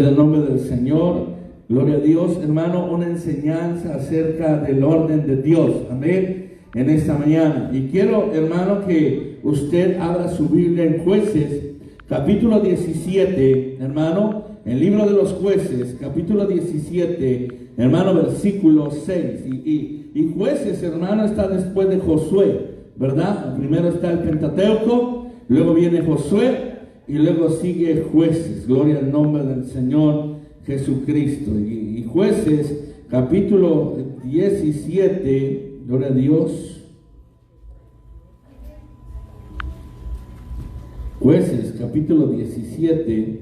En el nombre del Señor, gloria a Dios, hermano, una enseñanza acerca del orden de Dios, amén, en esta mañana. Y quiero, hermano, que usted abra su Biblia en Jueces, capítulo 17, hermano, el libro de los Jueces, capítulo 17, hermano, versículo 6. Y Jueces, hermano, está después de Josué, ¿verdad? Primero está el Pentateuco, luego viene Josué, y luego sigue Jueces. Gloria al nombre del Señor Jesucristo. Y Jueces, capítulo 17, gloria a Dios. Jueces, capítulo 17,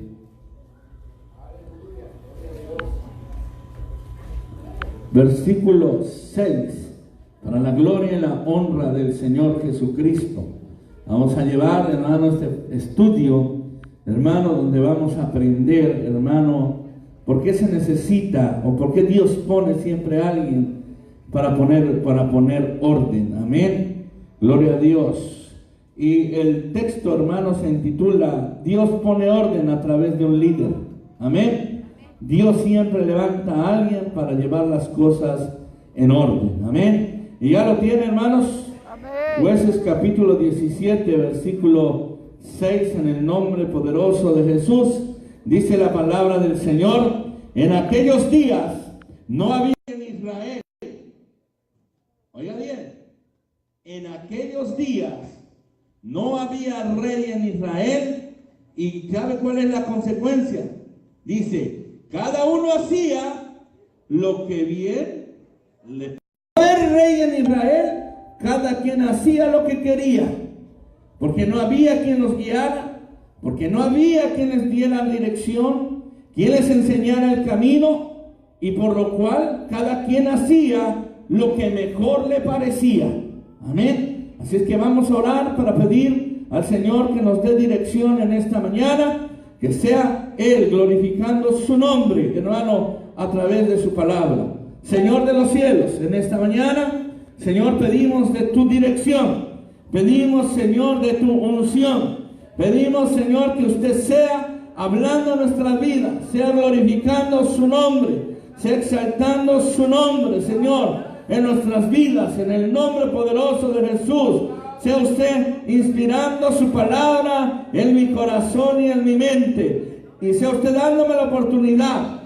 versículo 6. Para la gloria y la honra del Señor Jesucristo. Vamos a llevar, hermano, este estudio, hermano, donde vamos a aprender, hermano, por qué se necesita o por qué Dios pone siempre a alguien para poner orden. Amén. Gloria a Dios. Y el texto, hermano, se intitula Dios pone orden a través de un líder. Amén. Dios siempre levanta a alguien para llevar las cosas en orden. Amén. Y ya lo tiene, hermanos. Jueces capítulo 17, versículo 6, en el nombre poderoso de Jesús, dice la palabra del Señor: en aquellos días no había en Israel, oiga bien, en aquellos días no había rey en Israel, y ¿sabe cuál es la consecuencia? Dice, cada uno hacía lo que bien le... No había rey en Israel, cada quien hacía lo que quería, porque no había quien los guiara, porque no había quien les diera dirección, quien les enseñara el camino, y por lo cual cada quien hacía lo que mejor le parecía. Amén. Así es que vamos a orar para pedir al Señor que nos dé dirección en esta mañana, que sea Él glorificando su nombre, hermano, a través de su palabra. Señor de los cielos, en esta mañana, Señor, pedimos de tu dirección, pedimos, Señor, de tu unción, pedimos, Señor, que usted sea hablando nuestras vidas, sea glorificando su nombre, sea exaltando su nombre, Señor, en nuestras vidas, en el nombre poderoso de Jesús. Sea usted inspirando su palabra en mi corazón y en mi mente, y sea usted dándome la oportunidad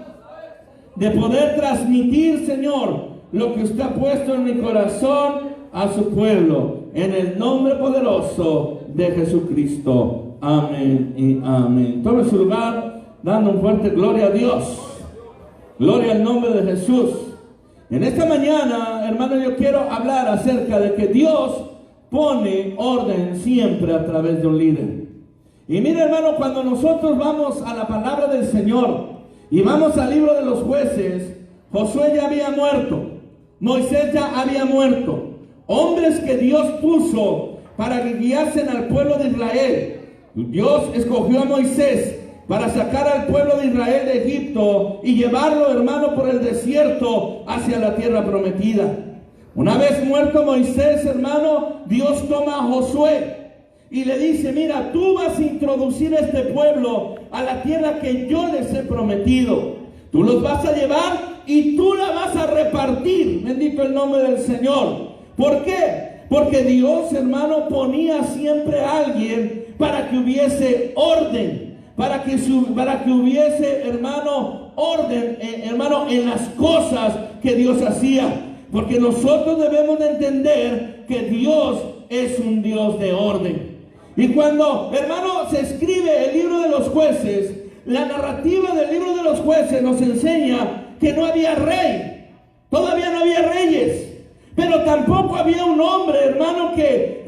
de poder transmitir, Señor, lo que usted ha puesto en mi corazón a su pueblo, en el nombre poderoso de Jesucristo. Amén y amén. Tome su lugar dando un fuerte gloria a Dios. Gloria al nombre de Jesús. En esta mañana, hermano, yo quiero hablar acerca de que Dios pone orden siempre a través de un líder. Y mire, hermano, cuando nosotros vamos a la palabra del Señor y vamos al libro de los Jueces, Josué ya había muerto, Moisés ya había muerto. Hombres que Dios puso para que guiasen al pueblo de Israel. Dios escogió a Moisés para sacar al pueblo de Israel de Egipto y llevarlo, hermano, por el desierto hacia la tierra prometida. Una vez muerto Moisés, hermano, Dios toma a Josué y le dice: mira, tú vas a introducir a este pueblo a la tierra que yo les he prometido. Tú los vas a llevar y tú la vas a repartir. Bendito el nombre del Señor. ¿Por qué? Porque Dios, hermano, ponía siempre a alguien para que hubiese orden, para que hubiese, hermano, orden, hermano, en las cosas que Dios hacía. Porque nosotros debemos de entender que Dios es un Dios de orden. Y cuando, hermano, se escribe el libro de los Jueces, la narrativa del libro de los Jueces nos enseña que no había rey, todavía no había reyes, pero tampoco había un hombre, hermano, que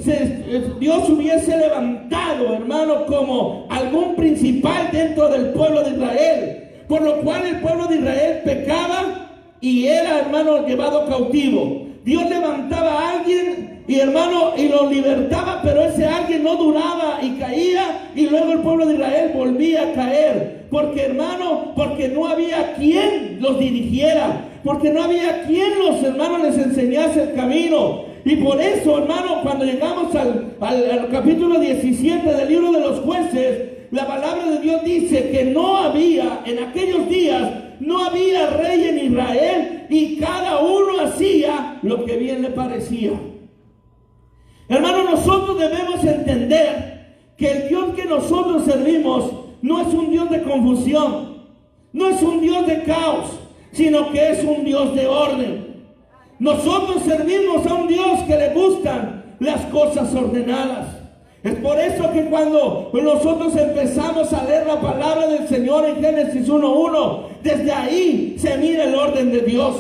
Dios hubiese levantado, hermano, como algún principal dentro del pueblo de Israel, por lo cual el pueblo de Israel pecaba y era, hermano, llevado cautivo. Dios levantaba a alguien y, hermano, y lo libertaba, pero ese alguien no duraba y caía, y luego el pueblo de Israel volvía a caer. Porque, hermano, porque no había quien los dirigiera, porque no había quien los hermanos les enseñase el camino. Y por eso, hermano, cuando llegamos al capítulo 17 del libro de los Jueces, la palabra de Dios dice que no había, en aquellos días, no había rey en Israel y cada uno hacía lo que bien le parecía. Hermano, nosotros debemos entender que el Dios que nosotros servimos no es un Dios de confusión, no es un Dios de caos, sino que es un Dios de orden. Nosotros servimos a un Dios que le gustan las cosas ordenadas. Es por eso que cuando nosotros empezamos a leer la palabra del Señor en Génesis 1:1, desde ahí se mira el orden de Dios.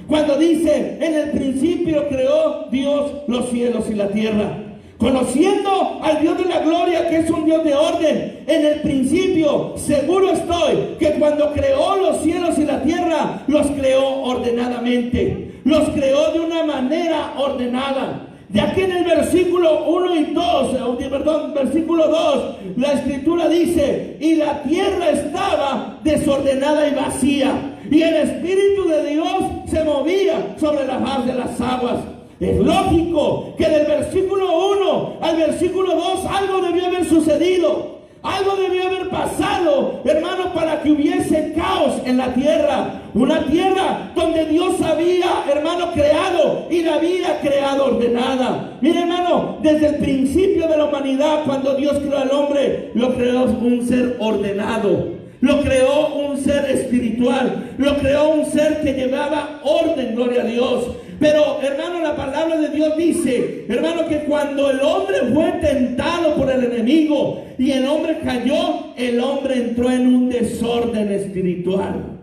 Cuando dice, en el principio creó Dios los cielos y la tierra. Conociendo al Dios de la gloria, que es un Dios de orden, en el principio, seguro estoy que cuando creó los cielos y la tierra, los creó ordenadamente. Los creó de una manera ordenada. Ya que en el versículo 1 y 2, versículo 2, la escritura dice, y la tierra estaba desordenada y vacía, y el Espíritu de Dios se movía sobre la faz de las aguas. Es lógico que del versículo 1 al versículo 2 algo debió haber sucedido. Algo debió haber pasado, hermano, para que hubiese caos en la tierra. Una tierra donde Dios había, hermano, creado y la había creado ordenada. Mire, hermano, desde el principio de la humanidad, cuando Dios creó al hombre, lo creó un ser ordenado. Lo creó un ser espiritual. Lo creó un ser que llevaba orden, gloria a Dios. Pero, hermano, la palabra de Dios dice, hermano, que cuando el hombre fue tentado por el enemigo y el hombre cayó, el hombre entró en un desorden espiritual.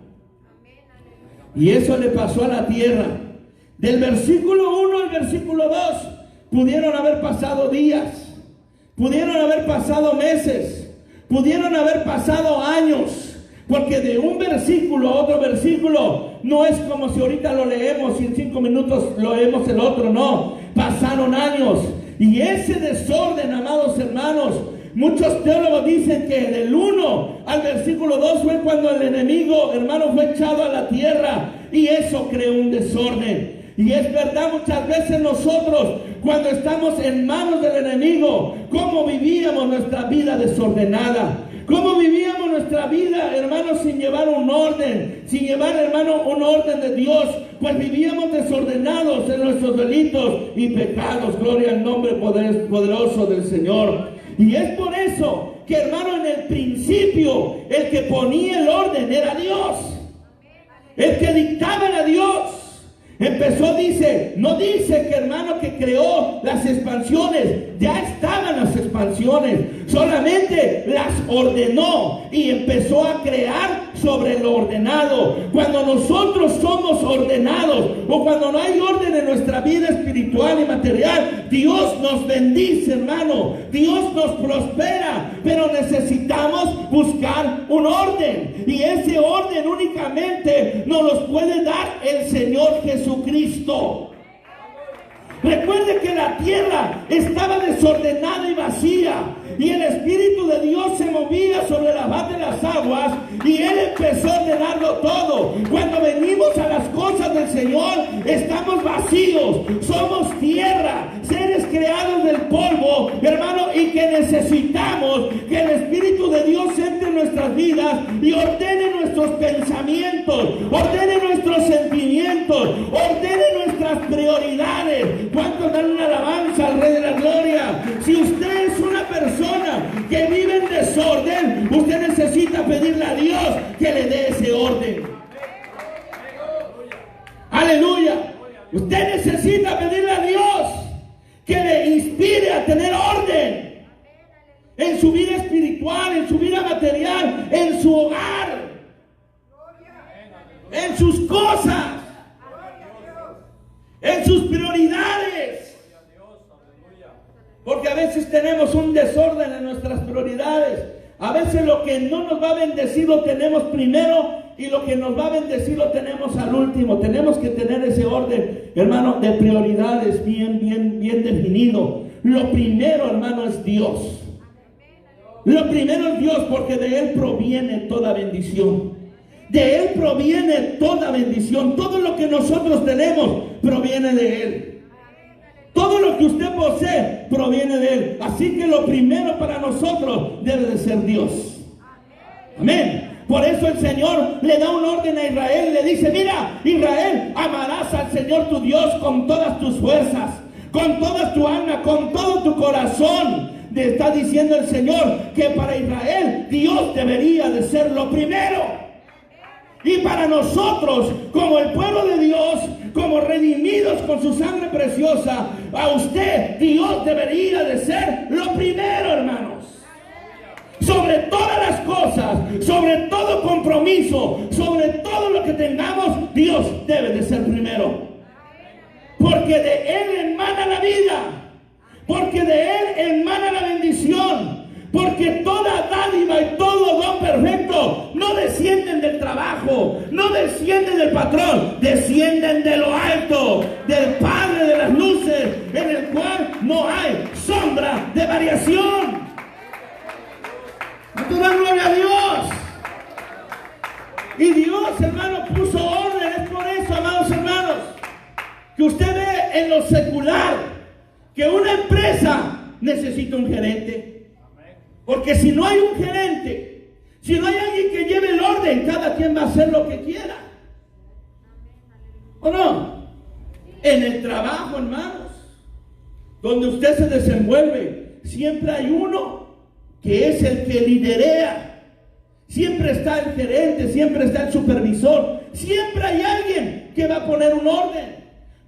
Y eso le pasó a la tierra. Del versículo 1 al versículo 2, pudieron haber pasado días, pudieron haber pasado meses, pudieron haber pasado años. Porque de un versículo a otro versículo no es como si ahorita lo leemos y en 5 minutos lo leemos el otro, no. Pasaron años. Y ese desorden, amados hermanos, muchos teólogos dicen que del 1 al versículo 2 fue cuando el enemigo, hermano, fue echado a la tierra. Y eso creó un desorden. Y es verdad, muchas veces nosotros, cuando estamos en manos del enemigo, ¿cómo vivíamos nuestra vida desordenada? ¿Cómo vivíamos nuestra vida, hermano, sin llevar un orden? Sin llevar, hermano, un orden de Dios. Pues vivíamos desordenados en nuestros delitos y pecados. Gloria al nombre poderoso del Señor. Y es por eso que, hermano, en el principio, el que ponía el orden era Dios. El que dictaba era Dios. Empezó, no dice que, hermano, que creó las expansiones. Ya estaban las expansiones, solamente las ordenó y empezó a crear sobre lo ordenado. Cuando nosotros somos ordenados o cuando no hay orden en nuestra vida espiritual y material, Dios nos bendice, hermano. Dios nos prospera, pero necesitamos buscar un orden, y ese orden únicamente nos los puede dar el Señor Jesucristo. Recuerde que la tierra estaba desordenada y vacía, y el Espíritu de Dios se movía sobre la faz de las aguas, y Él empezó a ordenarlo todo. Cuando venimos a las cosas del Señor, estamos vacíos, somos tierra, seres creados del polvo, hermano, y que necesitamos que el Espíritu de Dios entre en nuestras vidas y ordene nuestros pensamientos, ordene nuestros sentimientos, ordene nuestras prioridades. ¿Cuántos dan una alabanza al Rey de la Gloria? Si usted es una persona que vive en desorden, usted necesita pedirle a Dios que le dé ese orden. Aleluya. Usted necesita pedirle a Dios que le inspire a tener orden en su vida espiritual, en su vida material, en su hogar, en sus cosas, en sus prioridades. Porque a veces tenemos un desorden en nuestras prioridades. A veces lo que no nos va a bendecir lo tenemos primero, y lo que nos va a bendecir lo tenemos al último. Tenemos que tener ese orden, hermano, de prioridades bien definido. Lo primero, hermano, es Dios. Lo primero es Dios, porque de Él proviene toda bendición. De Él proviene toda bendición. Todo lo que nosotros tenemos proviene de Él. Todo lo que usted posee proviene de Él. Así que lo primero para nosotros debe de ser Dios. Amén. Por eso el Señor le da un orden a Israel. Le dice, mira, Israel, amarás al Señor tu Dios con todas tus fuerzas, con toda tu alma, con todo tu corazón. Le está diciendo el Señor que para Israel Dios debería de ser lo primero. Y para nosotros, como el pueblo de Dios, como redimidos con su sangre preciosa, a usted Dios debería de ser lo primero, hermanos. Sobre todas las cosas, sobre todo compromiso, sobre todo lo que tengamos, Dios debe de ser primero. Porque de Él emana la vida, porque de Él emana la bendición. Porque toda dádiva y todo don perfecto no descienden del trabajo, no descienden del patrón, descienden de lo alto, del Padre de las luces, en el cual no hay sombra de variación. ¿No te da gloria a Dios? Y Dios, hermano, puso orden. Es por eso, amados hermanos, que usted ve en lo secular que una empresa necesita un gerente. Porque si no hay un gerente, si no hay alguien que lleve el orden, cada quien va a hacer lo que quiera. ¿O no? En el trabajo, hermanos, donde usted se desenvuelve, siempre hay uno que es el que liderea. Siempre está el gerente, siempre está el supervisor. Siempre hay alguien que va a poner un orden.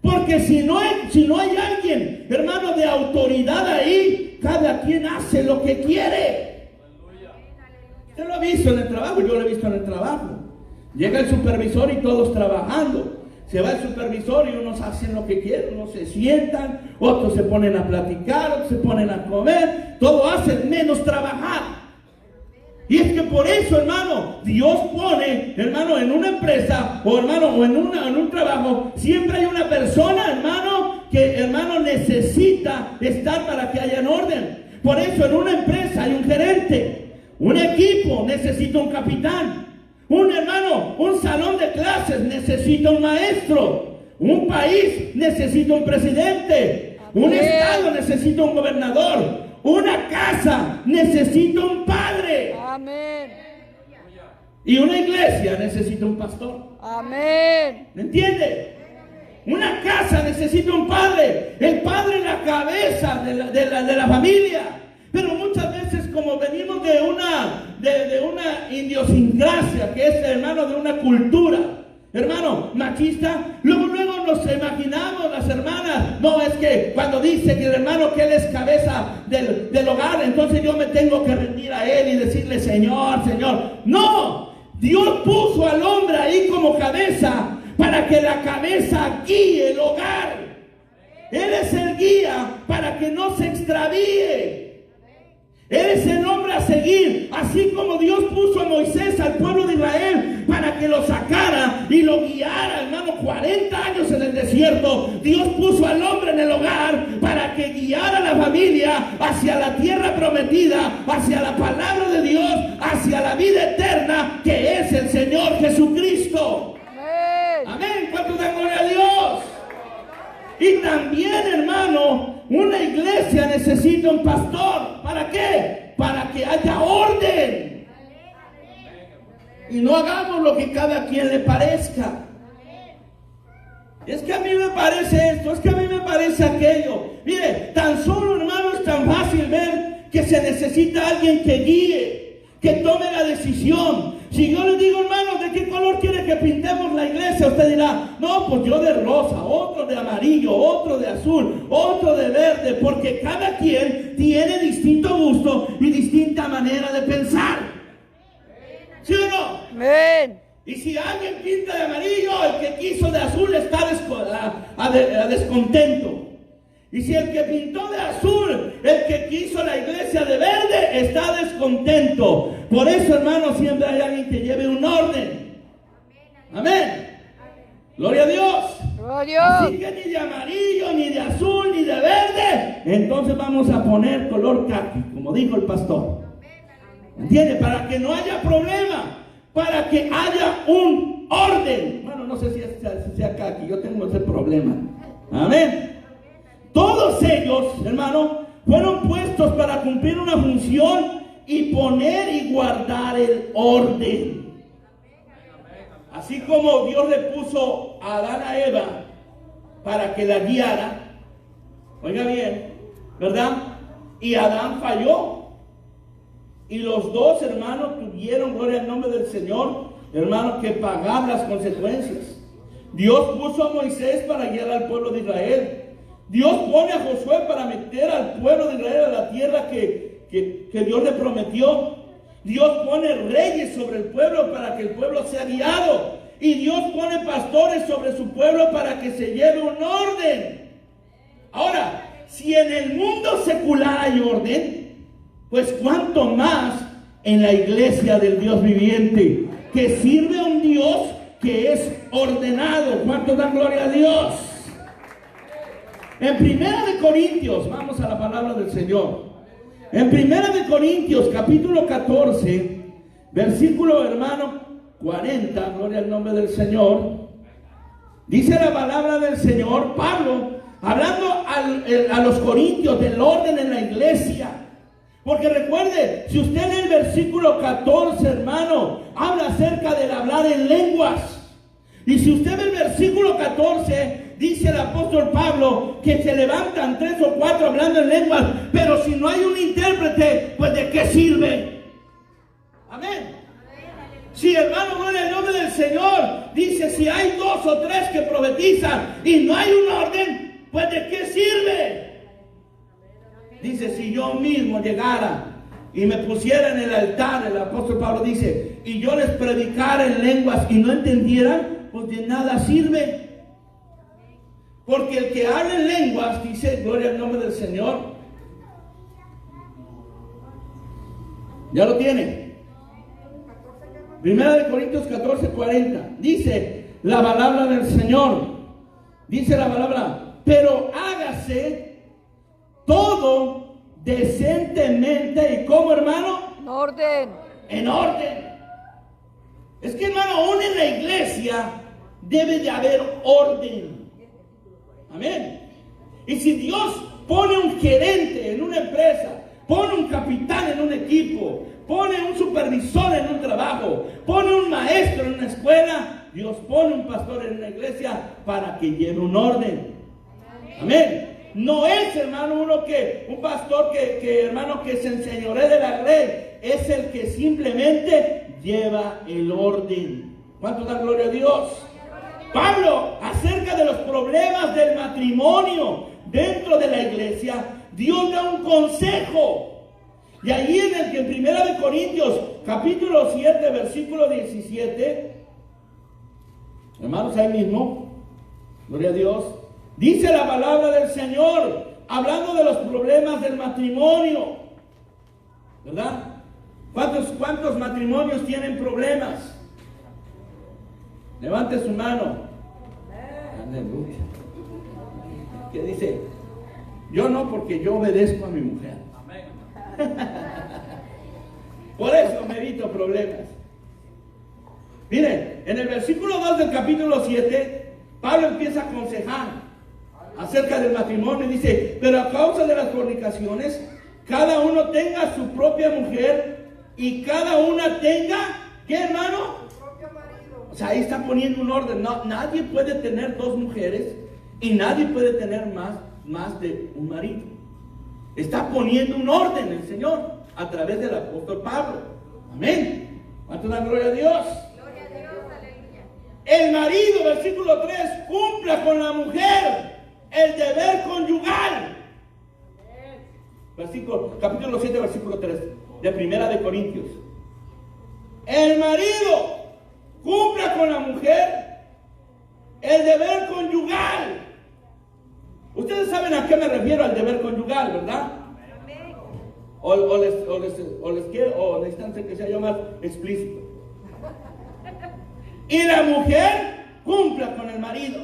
Porque si no hay alguien, hermano, de autoridad ahí, cada quien hace lo que quiere. Usted lo ha visto en el trabajo, yo lo he visto en el trabajo. Llega el supervisor y todos trabajando. Se va el supervisor y unos hacen lo que quieren, unos se sientan, otros se ponen a platicar, otros se ponen a comer, todo hacen menos trabajar. Y es que por eso, hermano, Dios pone, hermano, en una empresa o hermano, o en un trabajo, siempre hay una persona, hermano, que, hermano, necesita estar para que haya orden. Por eso en una empresa hay un gerente, un equipo necesita un capitán, un hermano, un salón de clases necesita un maestro, un país necesita un presidente, un estado necesita un gobernador. Una casa necesita un padre. Amén. Y una iglesia necesita un pastor. Amén. ¿Me entiende? Una casa necesita un padre. El padre es la cabeza de la familia. Pero muchas veces, como venimos de una idiosincrasia, que es, hermano, de una cultura, hermano, machista, luego nos imaginamos las hermanas. No, es que cuando dice que el hermano que él es cabeza del hogar, entonces yo me tengo que rendir a él y decirle, Señor, Señor. No, Dios puso al hombre ahí como cabeza para que la cabeza guíe el hogar. Él es el guía para que no se extravíe. Él es el hombre a seguir, así como Dios puso a Moisés al pueblo de Israel para que lo sacara y lo guiara, hermano, 40 años en el desierto. Dios puso al hombre en el hogar para que guiara a la familia hacia la tierra prometida, hacia la palabra de Dios, hacia la vida eterna que es el Señor Jesucristo. Amén. ¿Cuántos dan gloria a Dios? Y también, hermano, una iglesia necesita un pastor. ¿Para qué? Para que haya orden. Y no hagamos lo que cada quien le parezca. Es que a mí me parece esto, es que a mí me parece aquello. Mire, tan solo, hermano, es tan fácil ver que se necesita alguien que guíe, que tome la decisión. Si yo le digo, hermano, ¿de qué color quiere que pintemos la iglesia? Usted dirá, no, pues yo de rosa, otro de amarillo, otro de azul, otro de verde, porque cada quien tiene distinto gusto y distinta manera de pensar. ¿Sí o no? Amén. Y si alguien pinta de amarillo, el que quiso de azul está a descontento. Y si el que pintó de azul, el que quiso la iglesia de verde, está descontento. Por eso, hermano, siempre hay alguien que lleve un orden. Amén. Gloria a Dios. Gloria a Dios. Así que ni de amarillo, ni de azul, ni de verde. Entonces vamos a poner color caqui, como dijo el pastor. ¿Entiende? Para que no haya problema. Para que haya un orden. Bueno, no sé si sea caqui, yo tengo ese problema. Amén. Todos ellos, hermano, fueron puestos para cumplir una función y poner y guardar el orden. Así como Dios le puso a Adán a Eva para que la guiara, oiga bien, ¿verdad? Y Adán falló. Y los dos hermanos tuvieron, gloria al nombre del Señor, hermanos, que pagar las consecuencias. Dios puso a Moisés para guiar al pueblo de Israel. Dios pone a Josué para meter al pueblo de Israel a la tierra que Dios le prometió. Dios pone reyes sobre el pueblo para que el pueblo sea guiado. Y Dios pone pastores sobre su pueblo para que se lleve un orden. Ahora, si en el mundo secular hay orden, pues cuánto más en la iglesia del Dios viviente, que sirve a un Dios que es ordenado. ¿Cuánto dan gloria a Dios? En 1 Corintios, vamos a la palabra del Señor. En 1 Corintios, capítulo 14, versículo, hermano, 40, gloria al nombre del Señor. Dice la palabra del Señor, Pablo, hablando a los corintios del orden en la iglesia. Porque recuerde, si usted lee el versículo 14, hermano, habla acerca del hablar en lenguas. Y si usted ve el versículo 14, dice el apóstol Pablo que se levantan 3 o 4 hablando en lenguas, pero si no hay un intérprete, pues ¿de qué sirve? Amén. Si, hermano, gloria al nombre del Señor, dice, si hay 2 o 3 que profetizan y no hay un orden, pues ¿de qué sirve? Dice, si yo mismo llegara y me pusiera en el altar, el apóstol Pablo dice, y yo les predicara en lenguas y no entendieran, pues de nada sirve. Porque el que habla en lenguas, dice, gloria al nombre del Señor. ¿Ya lo tiene? 1 Corintios 14, 40. Dice la palabra del Señor. Dice la palabra, pero hágase todo decentemente. ¿Y cómo, hermano? En orden. En orden. Es que, hermano, aún en la iglesia debe de haber orden. Amén. Y si Dios pone un gerente en una empresa, pone un capitán en un equipo, pone un supervisor en un trabajo, pone un maestro en una escuela, Dios pone un pastor en una iglesia para que lleve un orden. Amén. No es, hermano, un pastor hermano, que se enseñoree de la ley. Es el que simplemente lleva el orden. ¿Cuánto da gloria a Dios? Pablo, acerca de los problemas del matrimonio dentro de la iglesia, Dios da un consejo. Y allí en 1 Corintios, capítulo 7, versículo 17, hermanos, ahí mismo, gloria a Dios, dice la palabra del Señor, hablando de los problemas del matrimonio, ¿verdad? ¿Cuántos matrimonios tienen problemas? Levante su mano. Aleluya. ¿Qué dice? Yo no, porque yo obedezco a mi mujer. Por eso me evito problemas. Miren, en el versículo 2 del capítulo 7, Pablo empieza a aconsejar acerca del matrimonio y dice, pero a causa de las fornicaciones, cada uno tenga su propia mujer y cada una tenga, ¿qué, hermano? O sea, ahí está poniendo un orden. No, nadie puede tener 2 mujeres y nadie puede tener más de un marido. Está poniendo un orden el Señor a través del apóstol Pablo. Amén. ¿Cuánto da gloria a Dios? Gloria a Dios, aleluya. El marido, versículo 3, cumpla con la mujer el deber conyugal. Capítulo 7, versículo 3 de 1 Corintios. El marido cumpla con la mujer el deber conyugal. Ustedes saben a qué me refiero al deber conyugal, ¿verdad? O necesitan que sea yo más explícito. Y la mujer cumpla con el marido.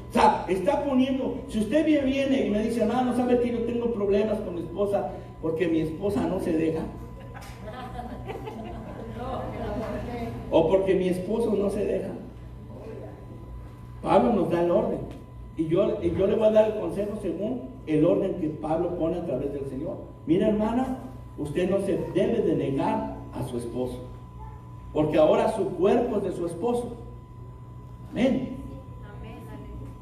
O sea, está poniendo, si usted viene y me dice, hermano, ¿sabe que yo tengo problemas con mi esposa porque mi esposa no se deja? O porque mi esposo no se deja. Pablo nos da el orden. Y yo le voy a dar el consejo según el orden que Pablo pone a través del Señor. Mira, hermana, usted no se debe de negar a su esposo, porque ahora su cuerpo es de su esposo. Amén.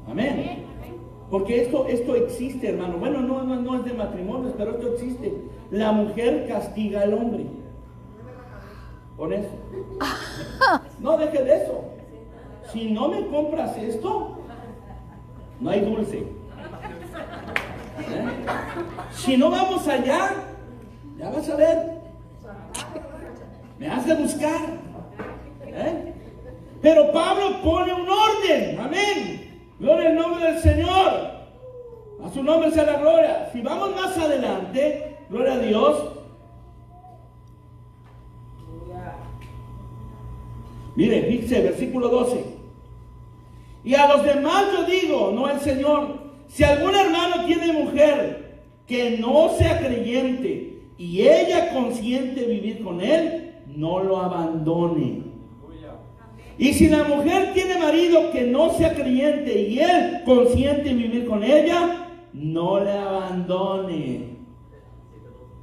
Amén. Porque esto existe, hermano. Bueno, no es de matrimonios, pero esto existe. La mujer castiga al hombre. Con eso. No deje de eso. Si no me compras esto, no hay dulce. Si no vamos allá, ya vas a ver. Me has de buscar. Pero Pablo pone un orden. Amén. Gloria al nombre del Señor. A su nombre sea la gloria. Si vamos más adelante, gloria a Dios. Mire, dice versículo 12. Y a los demás yo digo, no al Señor, si algún hermano tiene mujer que no sea creyente y ella consiente vivir con él, no lo abandone. Y si la mujer tiene marido que no sea creyente y él consiente vivir con ella, no le abandone.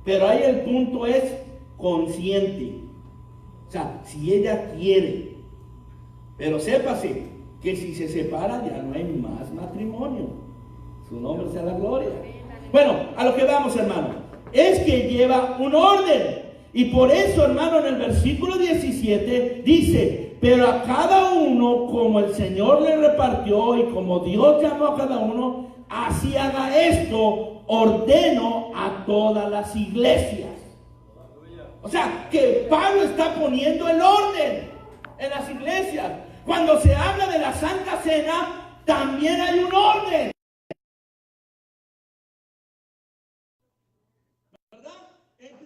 Pero ahí el punto es consciente. O sea, si ella quiere. Pero sépase que si se separa ya no hay más matrimonio. Su nombre sea la gloria. Bueno, a lo que vamos, hermano, es que lleva un orden. Y por eso, hermano, en el versículo 17 dice: pero a cada uno como el Señor le repartió y como Dios llamó a cada uno, así haga esto, ordeno a todas las iglesias. O sea, que Pablo está poniendo el orden en las iglesias. Cuando se habla de la Santa Cena, también hay un orden. ¿Verdad? En 1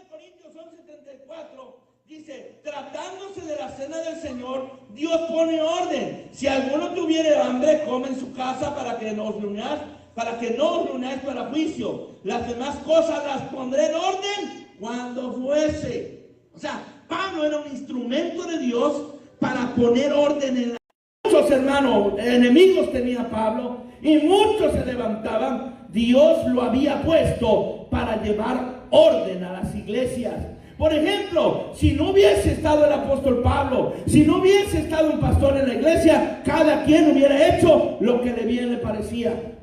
Corintios 11:34 dice: tratándose de la cena del Señor, Dios pone orden. Si alguno tuviere hambre, come en su casa para que no os reunáis para juicio. Las demás cosas las pondré en orden cuando fuese. O sea, Pablo era un instrumento de Dios para poner orden en la... Muchos hermanos enemigos tenía Pablo y muchos se levantaban. Dios lo había puesto para llevar orden a las iglesias. Por ejemplo, si no hubiese estado el apóstol Pablo, si no hubiese estado un pastor en la iglesia, cada quien hubiera hecho lo que bien le parecía.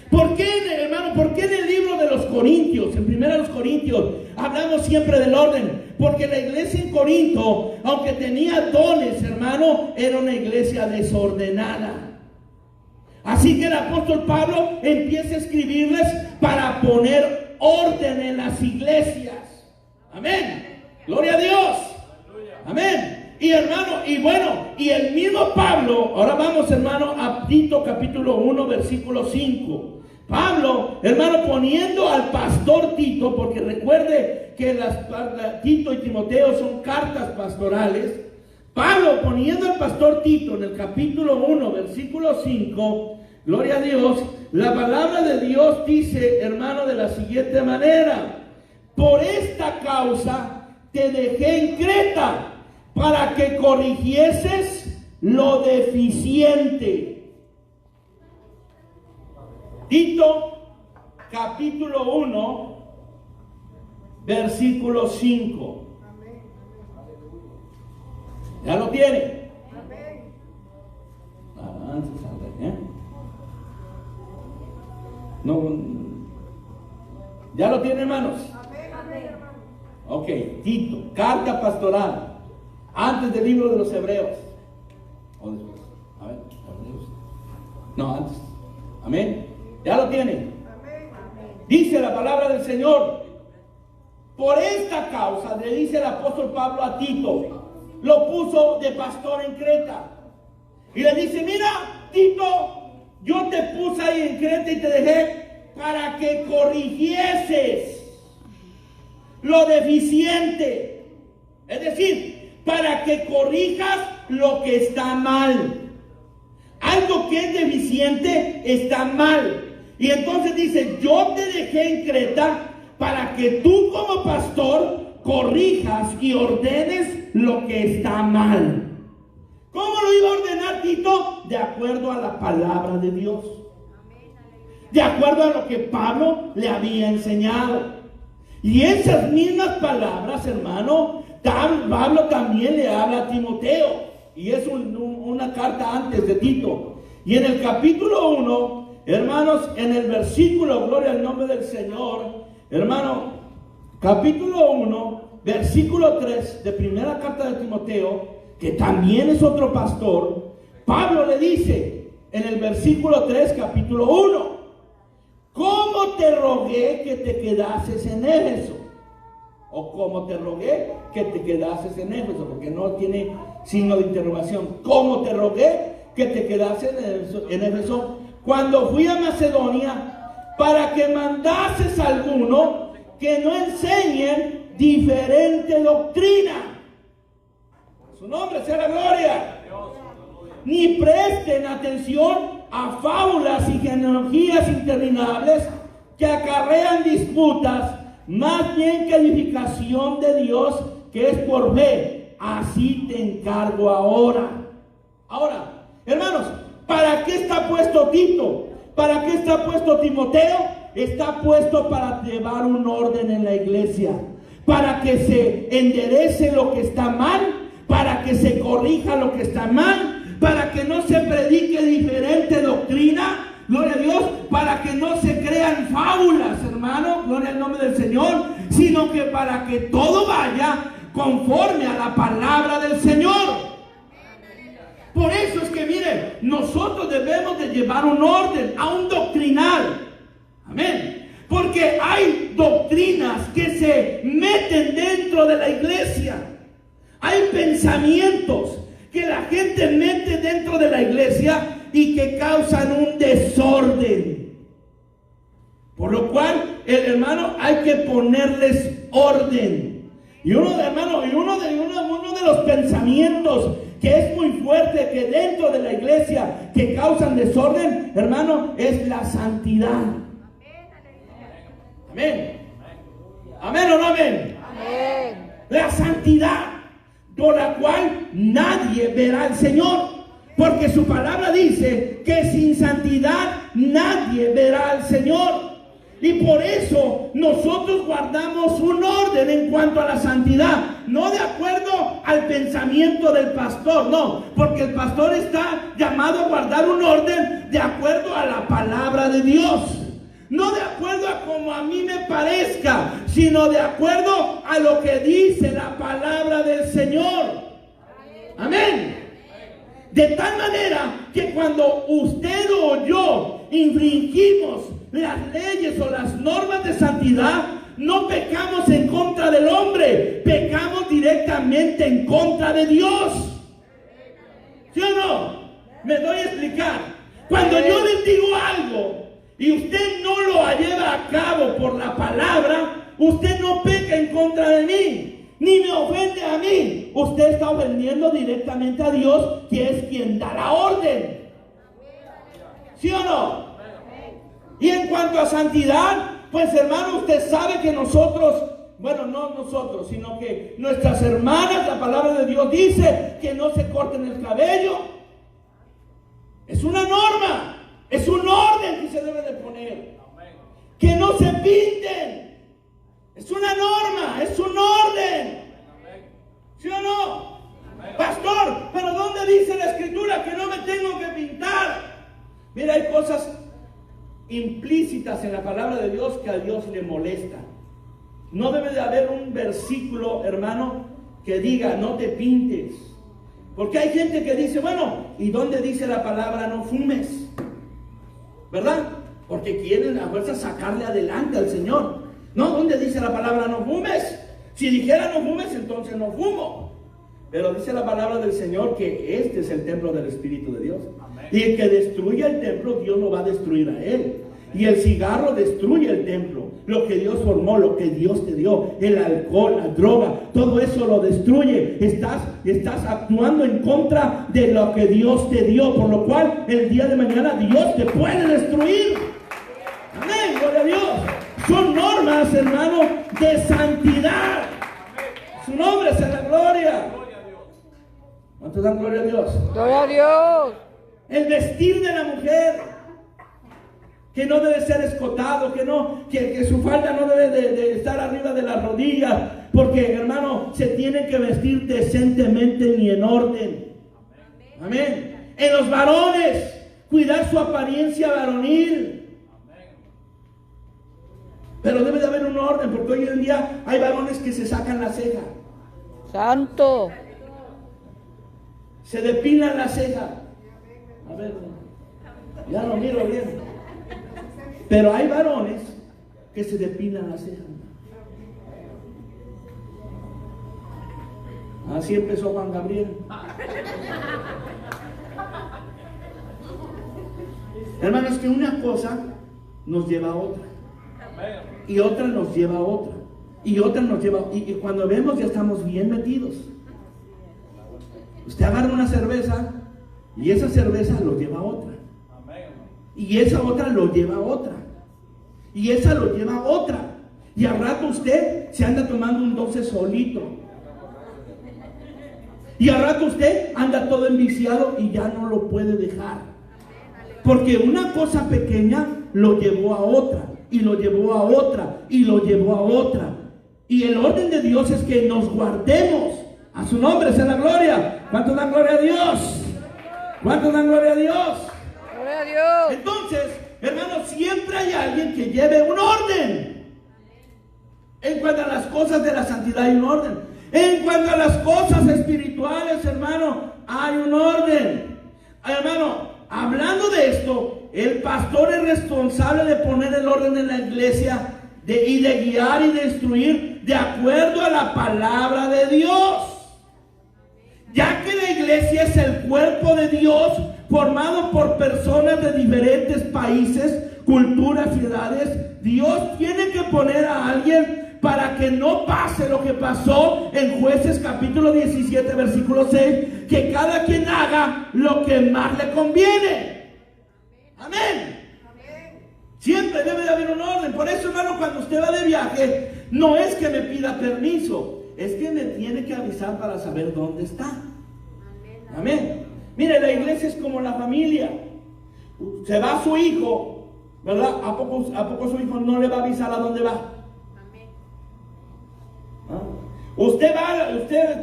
¿Por qué, hermano? ¿Por qué en el libro de los Corintios, en 1 Corintios, hablamos siempre del orden? Porque la iglesia en Corinto, aunque tenía dones, hermano, era una iglesia desordenada. Así que el apóstol Pablo empieza a escribirles para poner orden en las iglesias. Amén. Gloria a Dios. Amén. Y hermano, y bueno, y el mismo Pablo, ahora vamos, hermano, a Tito capítulo 1, versículo 5. Pablo, hermano, poniendo al pastor Tito, porque recuerde que Tito y Timoteo son cartas pastorales. Pablo poniendo al pastor Tito en el capítulo 1, versículo 5, gloria a Dios, la palabra de Dios dice, hermano, de la siguiente manera: por esta causa te dejé en Creta, para que corrigieses lo deficiente. Tito, capítulo 1, versículo 5. ¿Ya lo tiene? No, ¿ya lo tiene, hermanos? Ok, Tito, carta pastoral, antes del libro de los Hebreos. ¿O después? A ver, no, antes. Amén. ¿Ya lo tienen? Dice la palabra del Señor: por esta causa, le dice el apóstol Pablo a Tito, lo puso de pastor en Creta. Y le dice: mira, Tito, yo te puse ahí en Creta y te dejé para que corrigieses lo deficiente. Es decir, para que corrijas lo que está mal. Algo que es deficiente está mal. Y entonces dice: yo te dejé en Creta para que tú como pastor corrijas y ordenes lo que está mal. ¿Cómo lo iba a ordenar Tito? De acuerdo a la palabra de Dios. De acuerdo a lo que Pablo le había enseñado. Y esas mismas palabras, hermano, Pablo también le habla a Timoteo. Y es una carta antes de Tito. Y en el capítulo 1, hermanos, en el versículo, gloria al nombre del Señor, hermano, capítulo 1, versículo 3 de primera carta de Timoteo, que también es otro pastor, Pablo le dice en el versículo 3, capítulo 1, ¿cómo te rogué que te quedases en Éfeso? O ¿cómo te rogué que te quedases en Éfeso? Porque no tiene signo de interrogación. ¿Cómo te rogué que te quedases en Éfeso cuando fui a Macedonia para que mandases a alguno que no enseñen diferente doctrina? Su nombre sea la gloria. Ni presten atención a fábulas y genealogías interminables que acarrean disputas, más bien que edificación de Dios, que es por fe. Así te encargo ahora. Ahora, hermanos, ¿para qué está puesto Tito? ¿Para qué está puesto Timoteo? Está puesto para llevar un orden en la iglesia, para que se enderece lo que está mal, para que se corrija lo que está mal, para que no se predique diferente doctrina, gloria a Dios, para que no se crean fábulas, hermano, gloria al nombre del Señor, sino que para que todo vaya conforme a la palabra del Señor. Por eso es que, miren, nosotros debemos de llevar un orden, a un doctrinal. Amén. Porque hay doctrinas que se meten dentro de la iglesia. Hay pensamientos que la gente mete dentro de la iglesia y que causan un desorden. Por lo cual, hermano, hay que ponerles orden. Y uno de los pensamientos que es muy fuerte, que dentro de la iglesia que causan desorden, hermano, es la santidad. Amén. Amén o no amén. Amén. La santidad, por la cual nadie verá al Señor, porque su palabra dice que sin santidad nadie verá al Señor. Y por eso nosotros guardamos un orden en cuanto a la santidad, no de acuerdo al pensamiento del pastor, no, porque el pastor está llamado a guardar un orden de acuerdo a la palabra de Dios. No de acuerdo a como a mí me parezca, sino de acuerdo a lo que dice la palabra del Señor. Amén. De tal manera que cuando usted o yo infringimos las leyes o las normas de santidad, no pecamos en contra del hombre, pecamos directamente en contra de Dios. ¿Sí o no? Me doy a explicar. Cuando yo les digo algo y usted no lo lleva a cabo por la palabra, usted no peca en contra de mí, ni me ofende a mí. Usted está ofendiendo directamente a Dios, que es quien da la orden. ¿Sí o no? Y en cuanto a santidad, pues hermano, usted sabe que nosotros, bueno, no nosotros, sino que nuestras hermanas, la palabra de Dios dice que no se corten el cabello. Es una norma. Es un orden que se debe de poner. Que no se pinten. Es una norma, es un orden. ¿Sí o no? Pastor, pero ¿dónde dice la escritura que no me tengo que pintar? Mira, hay cosas implícitas en la palabra de Dios que a Dios le molesta. No debe de haber un versículo, hermano, que diga no te pintes. Porque hay gente que dice, bueno, ¿y dónde dice la palabra no fumes? ¿Verdad? Porque quieren a fuerza sacarle adelante al Señor. No, ¿dónde dice la palabra no fumes? Si dijera no fumes, entonces no fumo. Pero dice la palabra del Señor que este es el templo del Espíritu de Dios. Amén. Y el que destruye el templo, Dios lo va a destruir a él. Y el cigarro destruye el templo. Lo que Dios formó, lo que Dios te dio, el alcohol, la droga, todo eso lo destruye. Estás actuando en contra de lo que Dios te dio, por lo cual el día de mañana Dios te puede destruir. Amén, gloria a Dios. Son normas, hermano, de santidad. Su nombre sea la gloria. ¿Cuántos dan gloria a Dios? Gloria a Dios. El vestir de la mujer, que no debe ser escotado, que su falda no debe de estar arriba de las rodillas, porque hermano, se tiene que vestir decentemente y en orden. Amén. En los varones, cuidar su apariencia varonil. Pero debe de haber un orden, porque hoy en día hay varones que se sacan la ceja, Santo. se depilan la ceja. A ver, ya lo miro bien. Pero hay varones que se depilan la ceja. Así empezó Juan Gabriel. Hermanos, que una cosa nos lleva a otra. Y otra nos lleva a otra. Y otra nos lleva. Y cuando vemos ya estamos bien metidos. Usted agarra una cerveza y esa cerveza lo lleva a otra. Y esa otra lo lleva a otra. Y esa lo lleva a otra. Y al rato usted se anda tomando un 12 solito. Y al rato usted anda todo enviciado y ya no lo puede dejar. Porque una cosa pequeña lo llevó a otra. Y lo llevó a otra. Y lo llevó a otra. Y el orden de Dios es que nos guardemos. A su nombre sea la gloria. ¿Cuántos dan gloria a Dios? ¿Cuántos dan gloria a Dios? Gloria a Dios. Entonces, hermanos, siempre hay alguien que lleve un orden. En cuanto a las cosas de la santidad hay un orden. En cuanto a las cosas espirituales, hermano, hay un orden. Hermano, hablando de esto, el pastor es responsable de poner el orden en la iglesia y de guiar y de instruir de acuerdo a la palabra de Dios. Ya que la iglesia es el cuerpo de Dios, formado por personas de diferentes países, culturas, ciudades, Dios tiene que poner a alguien para que no pase lo que pasó en Jueces capítulo 17, versículo 6, que cada quien haga lo que más le conviene. Amén. Siempre debe de haber un orden. Por eso, hermano, cuando usted va de viaje, no es que me pida permiso, es que me tiene que avisar para saber dónde está. Amén. Mire, la iglesia es como la familia. Se va su hijo, ¿verdad? ¿A poco su hijo no le va a avisar a dónde va? ¿Ah? Usted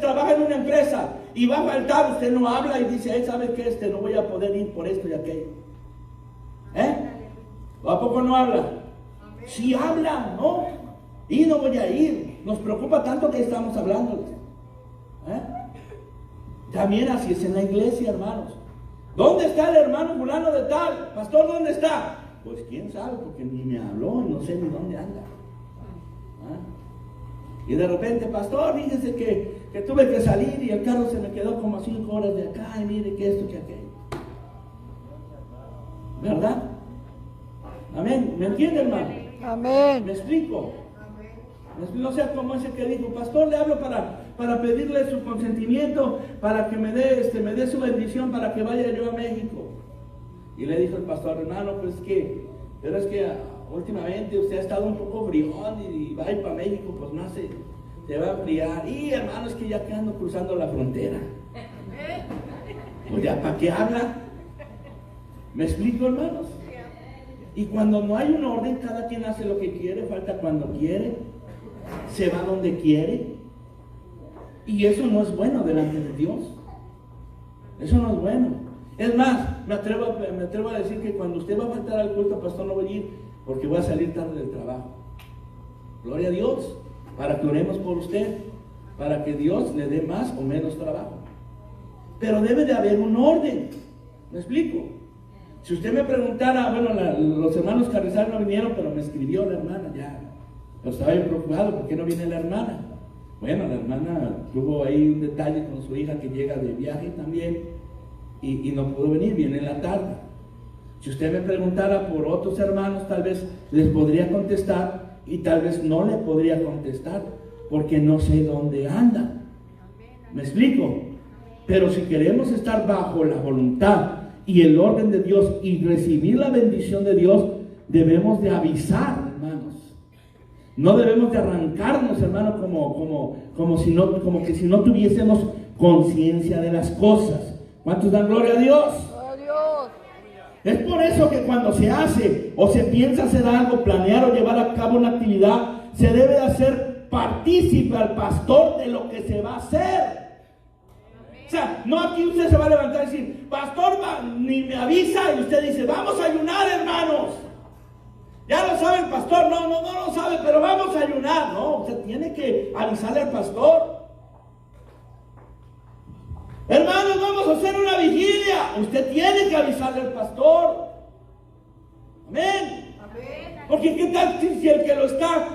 trabaja en una empresa y va a faltar, usted no habla y dice, ¿sabe qué? No voy a poder ir por esto y aquello. ¿A poco no habla? Sí habla, ¿no? Y no voy a ir. Nos preocupa tanto que estamos hablando. También así es en la iglesia, hermanos. ¿Dónde está el hermano fulano de tal? Pastor, ¿dónde está? Pues quién sabe, porque ni me habló y no sé ni dónde anda. Y de repente, pastor, fíjese que tuve que salir y el carro se me quedó como a 5 horas de acá y mire que esto, que aquello. ¿Verdad? Amén. ¿Me entiende, hermano? Amén. ¿Me explico? No sea como ese que dijo, pastor, le hablo para pedirle su consentimiento, para que me dé su bendición para que vaya yo a México. Y le dijo el pastor, hermano, pero es que últimamente usted ha estado un poco brión y va a ir para México, pues más se va a enfriar. Y hermano, es que ya que ando cruzando la frontera. Pues ya, ¿para qué habla? ¿Me explico, hermanos? Y cuando no hay un orden, cada quien hace lo que quiere, falta cuando quiere, se va donde quiere. Y eso no es bueno delante de Dios. Eso no es bueno. Es más, me atrevo a decir que cuando usted va a faltar al culto, pastor, no voy a ir porque voy a salir tarde del trabajo. Gloria a Dios, para que oremos por usted, para que Dios le dé más o menos trabajo. Pero debe de haber un orden. ¿Me explico? Si usted me preguntara, bueno, los hermanos Carrizal no vinieron, pero me escribió la hermana ya. Pero estaba bien preocupado, ¿por qué no viene la hermana? Bueno, la hermana tuvo ahí un detalle con su hija que llega de viaje también y no pudo venir, viene en la tarde. Si usted me preguntara por otros hermanos, tal vez les podría contestar y tal vez no le podría contestar porque no sé dónde anda. ¿Me explico? Pero si queremos estar bajo la voluntad y el orden de Dios y recibir la bendición de Dios, debemos de avisar, hermanos. No debemos de arrancarnos, hermanos, como que si no tuviésemos conciencia de las cosas. ¿Cuántos dan gloria a Dios? Gloria a Dios. Es por eso que cuando se hace o se piensa hacer algo, planear o llevar a cabo una actividad, se debe de hacer partícipe al pastor de lo que se va a hacer. O sea, no aquí usted se va a levantar y decir, pastor, ni me avisa, y usted dice, vamos a ayunar, hermanos. Ya lo sabe el pastor, no lo sabe, pero vamos a ayunar. No, usted tiene que avisarle al pastor. Hermanos, vamos a hacer una vigilia. Usted tiene que avisarle al pastor. Amén. Porque qué tal si el que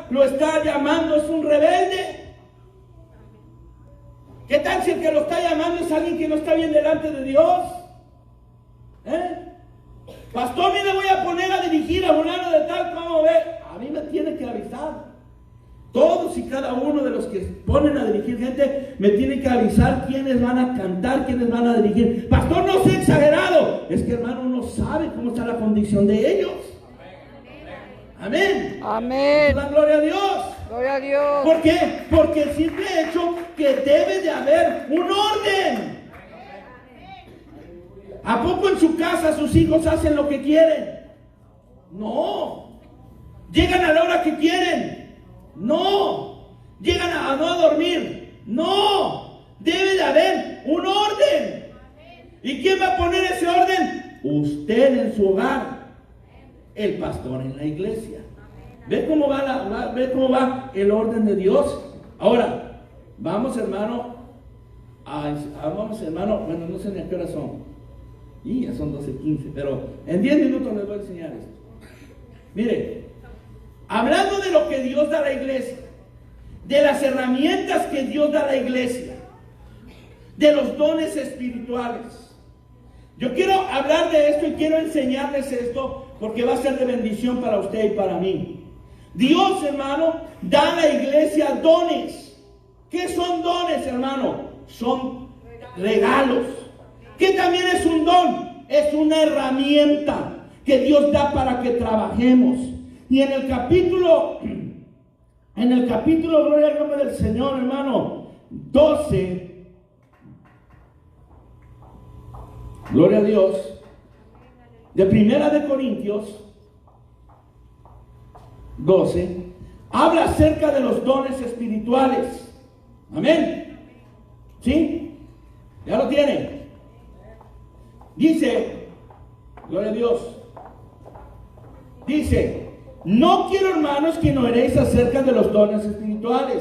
lo está llamando es un rebelde. ¿Qué tal si el que lo está llamando es alguien que no está bien delante de Dios? Pastor, mire, voy a poner a dirigir a fulano de tal, ¿cómo ve? A mí me tiene que avisar. Todos y cada uno de los que ponen a dirigir gente me tiene que avisar quiénes van a cantar, quiénes van a dirigir. Pastor, no sea exagerado. Es que, hermano, uno sabe cómo está la condición de ellos. Amén. Amén. ¿Dan gloria a Dios? Gloria a Dios. ¿Por qué? Porque el simple hecho que debe de haber un orden. ¿A poco en su casa sus hijos hacen lo que quieren? No. ¿Llegan a la hora que quieren? No. ¿Llegan a no dormir? No. Debe de haber un orden. ¿Y quién va a poner ese orden? Usted en su hogar. El pastor en la iglesia. ¿Ve cómo va el orden de Dios? Ahora, vamos hermano, bueno, no sé ni a qué hora son. Y ya son 12:15, pero en 10 minutos les voy a enseñar esto. Mire, hablando de lo que Dios da a la iglesia, de las herramientas que Dios da a la iglesia, de los dones espirituales. Yo quiero hablar de esto y quiero enseñarles esto porque va a ser de bendición para usted y para mí. Dios, hermano, da a la iglesia dones. ¿Qué son dones, hermano? Son regalos. ¿Qué también es un don? Es una herramienta que Dios da para que trabajemos. Y en el capítulo, gloria al nombre del Señor, hermano, 12, gloria a Dios, de Primera de Corintios 12, habla acerca de los dones espirituales. Amén. ¿Sí? ¿Ya lo tiene? Dice, gloria a Dios, dice, no quiero, hermanos, que ignoréis acerca de los dones espirituales.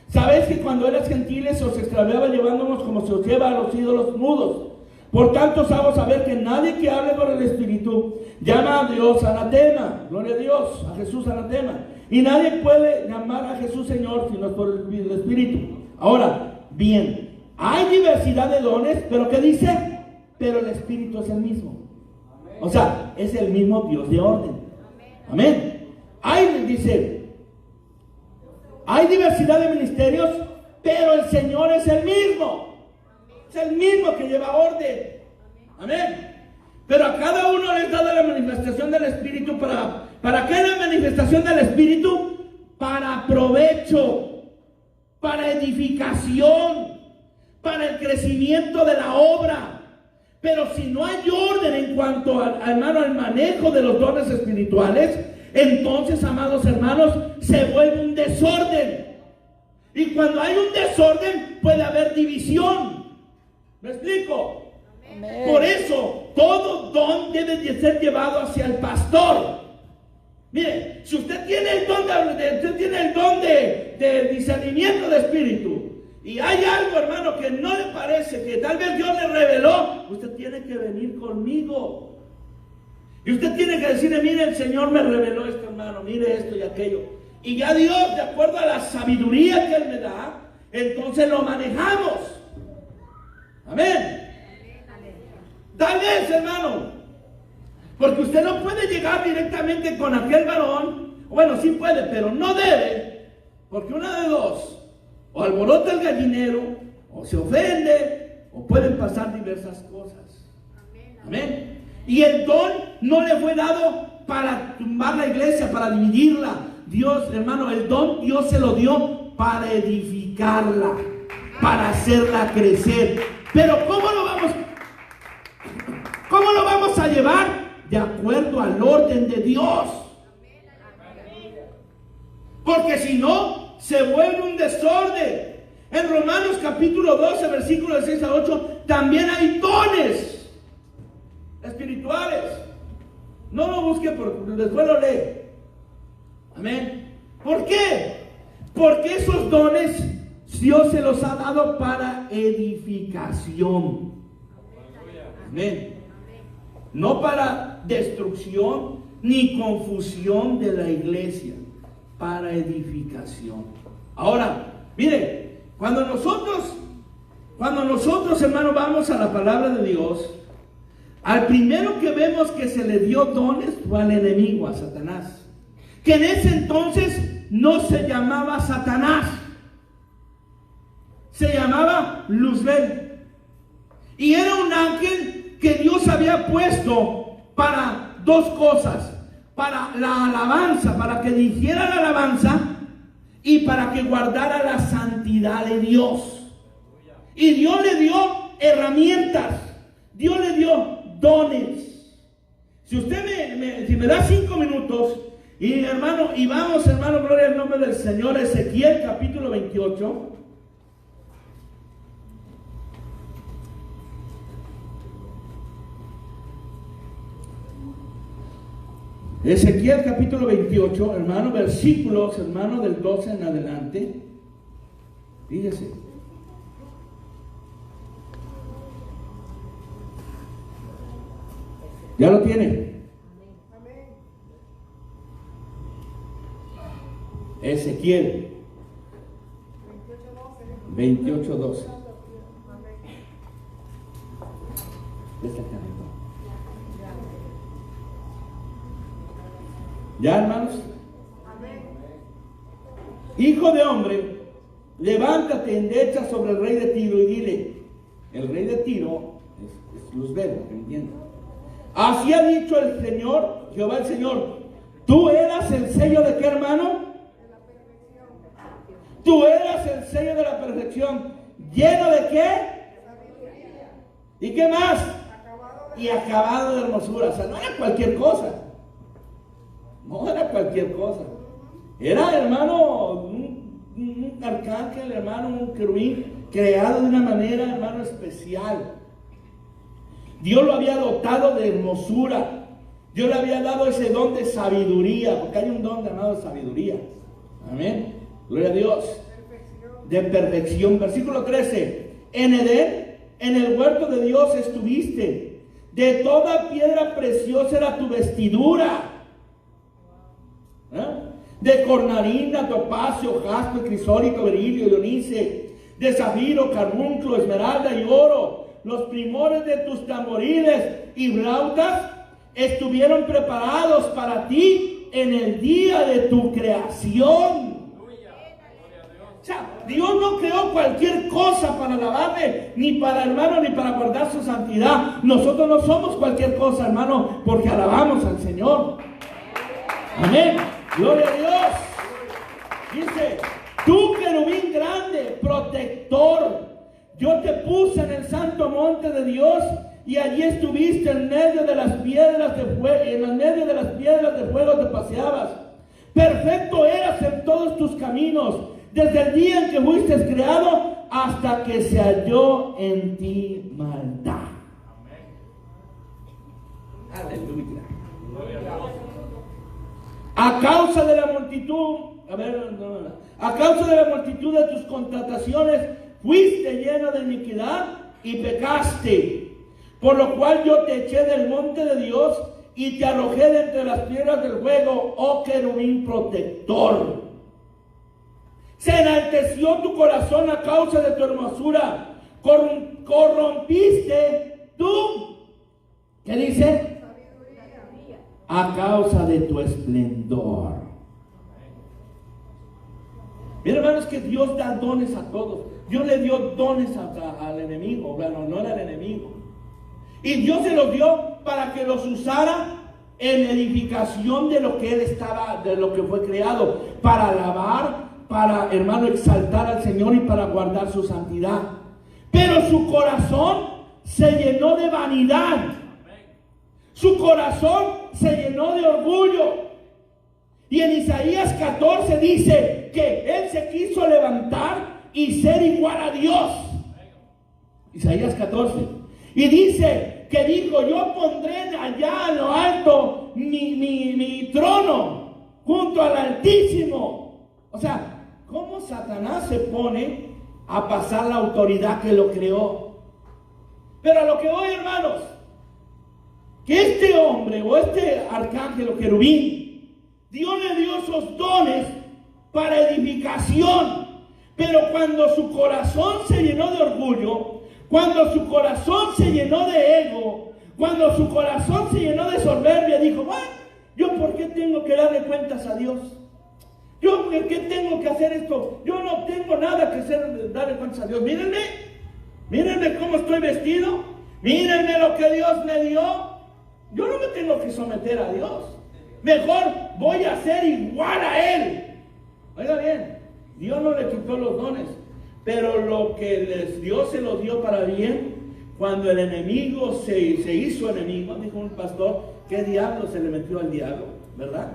Sabéis que cuando eras gentiles os extraviaba llevándonos como se os lleva a los ídolos mudos. Por tanto os hago saber que nadie que hable por el Espíritu llama a Dios anatema. Gloria a Dios, a Jesús anatema. Y nadie puede llamar a Jesús Señor sino por el Espíritu. Ahora, bien, hay diversidad de dones, pero ¿qué dice? Pero el Espíritu es el mismo. O sea, es el mismo Dios de orden. Amén. Dice, hay diversidad de ministerios, pero el Señor es el mismo. Es el mismo que lleva orden. Amén. Pero a cada uno le es dada la manifestación del Espíritu. ¿Para qué la manifestación del Espíritu? Para provecho, para edificación, para el crecimiento de la obra. Pero si no hay orden en cuanto al manejo de los dones espirituales, entonces, amados hermanos, se vuelve un desorden. Y cuando hay un desorden, puede haber división. ¿Me explico? Amén. Por eso, todo don debe de ser llevado hacia el pastor. Mire, si usted tiene el don de discernimiento de espíritu, y hay algo, hermano, que no le parece, que tal vez Dios le reveló, usted tiene que venir conmigo. Y usted tiene que decirle, mire, el Señor me reveló esto, hermano, mire esto y aquello. Y ya Dios, de acuerdo a la sabiduría que Él me da, entonces lo manejamos. Amén. Tal vez, hermano, porque usted no puede llegar directamente con aquel varón. Bueno, sí puede, pero no debe, porque una de dos: o alborota el gallinero, o se ofende, o pueden pasar diversas cosas. Amén. Y el don no le fue dado para tumbar la iglesia, para dividirla. Dios, hermano, el don Dios se lo dio para edificarla. para hacerla crecer. Pero ¿cómo lo vamos a llevar? De acuerdo al orden de Dios. Porque si no, se vuelve un desorden. En Romanos capítulo 12, versículos 6 a 8, también hay dones espirituales. No lo busque, después lo lee. Amén. ¿Por qué? Porque esos dones Dios se los ha dado para edificación. Amén. No para destrucción ni confusión de la iglesia, para edificación. Ahora, mire, cuando nosotros, hermanos, vamos a la palabra de Dios, al primero que vemos que se le dio dones fue al enemigo, a Satanás, que en ese entonces no se llamaba Satanás, se llamaba Luzbel, y era un ángel que Dios había puesto para dos cosas: para la alabanza, para que dirigiera la alabanza, y para que guardara la santidad de Dios. Y Dios le dio herramientas, Dios le dio dones. Si usted me da 5 minutos, y hermano, y vamos, hermano, gloria al nombre del Señor, Ezequiel capítulo 28. Ezequiel capítulo 28, hermano, versículos, hermano, del 12 en adelante. Fíjese. ¿Ya lo tiene? Ezequiel 28, 12. ¿Ya, hermanos? Hijo de hombre, levántate, endecha sobre el rey de Tiro y dile: el rey de Tiro es Luzbel, ¿entiendes? Así ha dicho el Señor, Jehová el Señor: tú eras el sello de qué, hermano? Tú eras el sello de la perfección, lleno de qué? ¿Y qué más? Y acabado de hermosura. O sea, no era cualquier cosa. No era cualquier cosa. Era, hermano, un arcángel, hermano, un querubín creado de una manera, hermano, especial. Dios lo había dotado de hermosura. Dios le había dado ese don de sabiduría, porque hay un don llamado sabiduría. Amén. Gloria a Dios. De perfección. Versículo 13. En Edén, en el huerto de Dios estuviste. De toda piedra preciosa era tu vestidura. De cornalina, topacio, jaspe, crisólito, berilio, ionice, de zafiro, carbunclo, esmeralda y oro. Los primores de tus tamboriles y flautas estuvieron preparados para ti en el día de tu creación. O sea, Dios no creó cualquier cosa para alabarle, ni para, hermano, ni para guardar su santidad. Nosotros no somos cualquier cosa, hermano, porque alabamos al Señor. Amén. Gloria a Dios. Dice: tú, querubín grande, protector, yo te puse en el santo monte de Dios, y allí estuviste en medio de las piedras de fuego, en medio de las piedras de fuego te paseabas. Perfecto eras en todos tus caminos, desde el día en que fuiste creado hasta que se halló en ti maldad. Aleluya. A causa de la multitud, a causa de la multitud de tus contrataciones, fuiste lleno de iniquidad y pecaste. Por lo cual yo te eché del monte de Dios y te arrojé de entre las piedras del fuego, oh querubín protector. Se enalteció tu corazón a causa de tu hermosura. Corrompiste tú. ¿Qué dice? A causa de tu esplendor. Miren, hermanos, que Dios da dones a todos. Dios le dio dones al enemigo. Bueno, no era el enemigo. Y Dios se los dio para que los usara en edificación de lo que él estaba, de lo que fue creado, para alabar, para, hermano, exaltar al Señor y para guardar su santidad. Pero su corazón se llenó de vanidad. Su corazón se llenó de orgullo. Y en Isaías 14 dice que él se quiso levantar y ser igual a Dios. Isaías 14. Y dice que dijo: yo pondré allá a lo alto mi trono junto al Altísimo. O sea, ¿cómo Satanás se pone a pasar la autoridad que lo creó? Pero a lo que voy, hermanos, que este hombre o este arcángel o querubín, Dios le dio esos dones para edificación. Pero cuando su corazón se llenó de orgullo, cuando su corazón se llenó de ego, cuando su corazón se llenó de soberbia, dijo: bueno, ¿yo por qué tengo que darle cuentas a Dios? ¿Yo por qué tengo que hacer esto? Yo no tengo nada que hacer, darle cuentas a Dios. Mírenme cómo estoy vestido, mírenme lo que Dios me dio. Yo no me tengo que someter a Dios. Mejor voy a ser igual a Él. Oiga bien, Dios no le quitó los dones, pero lo que les dio se los dio para bien. Cuando el enemigo se hizo enemigo, dijo un pastor: ¿qué diablo se le metió al diablo? ¿Verdad?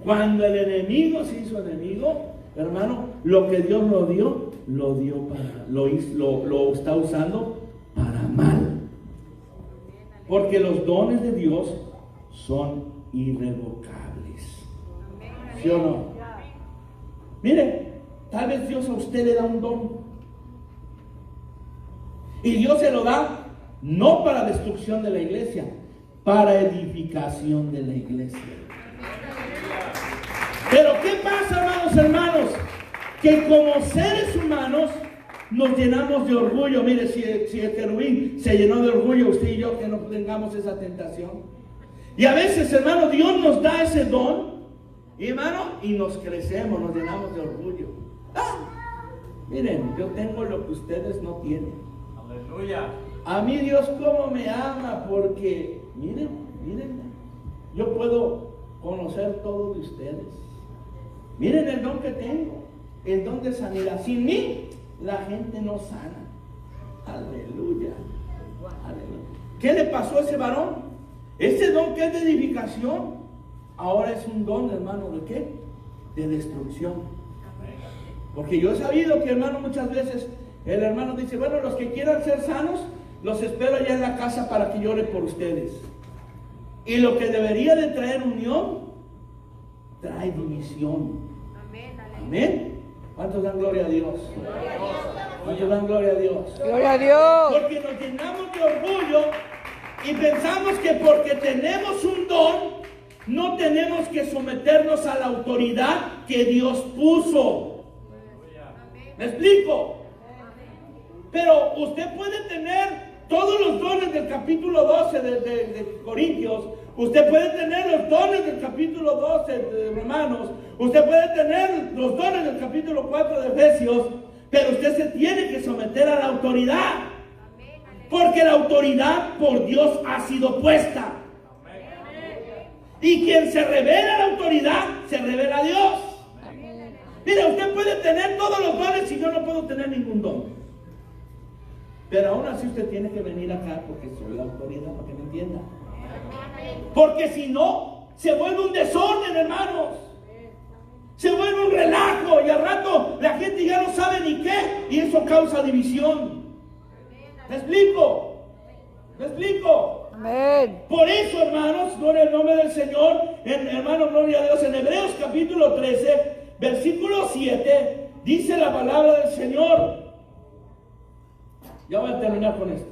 Cuando el enemigo se hizo enemigo, hermano, lo que Dios lo dio para, lo está usando para mal. Porque los dones de Dios son irrevocables. ¿Sí o no? Mire, tal vez Dios a usted le da un don. Y Dios se lo da no para destrucción de la iglesia, para edificación de la iglesia. Pero ¿qué pasa, hermanos? Que como seres humanos nos llenamos de orgullo. Mire, si el querubín se llenó de orgullo, usted y yo, que no tengamos esa tentación. Y a veces, hermano, Dios nos da ese don, y hermano, y nos crecemos, nos llenamos de orgullo. Miren, yo tengo lo que ustedes no tienen. Aleluya. A mí Dios cómo me ama, porque miren, yo puedo conocer todo de ustedes. Miren el don que tengo, el don de sanidad. Sin mí, la gente no sana. Aleluya. Aleluya. ¿Qué le pasó a ese varón? Ese don que es de edificación, ahora es un don, hermano, ¿de qué? De destrucción. Porque yo he sabido que, hermano, muchas veces el hermano dice: bueno, los que quieran ser sanos, los espero allá en la casa para que llore por ustedes. Y lo que debería de traer unión, trae división. Amén. ¿Cuántos dan gloria a Dios? ¿Cuántos dan gloria a Dios? Gloria a Dios. Porque nos llenamos de orgullo y pensamos que porque tenemos un don, no tenemos que someternos a la autoridad que Dios puso. ¿Me explico? Pero usted puede tener todos los dones del capítulo 12 de Corintios. Usted puede tener los dones del capítulo 12 de Romanos. Usted puede tener los dones del capítulo 4 de Efesios. Pero usted se tiene que someter a la autoridad. Porque la autoridad por Dios ha sido puesta. Y quien se revela a la autoridad, se revela a Dios. Mira, usted puede tener todos los dones y yo no puedo tener ningún don. Pero aún así usted tiene que venir acá porque soy la autoridad, para que me entienda. Porque si no, se vuelve un desorden, hermanos. Se vuelve un relajo y al rato la gente ya no sabe ni qué y eso causa división. ¿Me explico? ¿Me explico? Amén. Por eso, hermanos, gloria al nombre del Señor, hermanos, gloria a Dios. En Hebreos capítulo 13, versículo 7, dice la palabra del Señor. Ya voy a terminar con esto.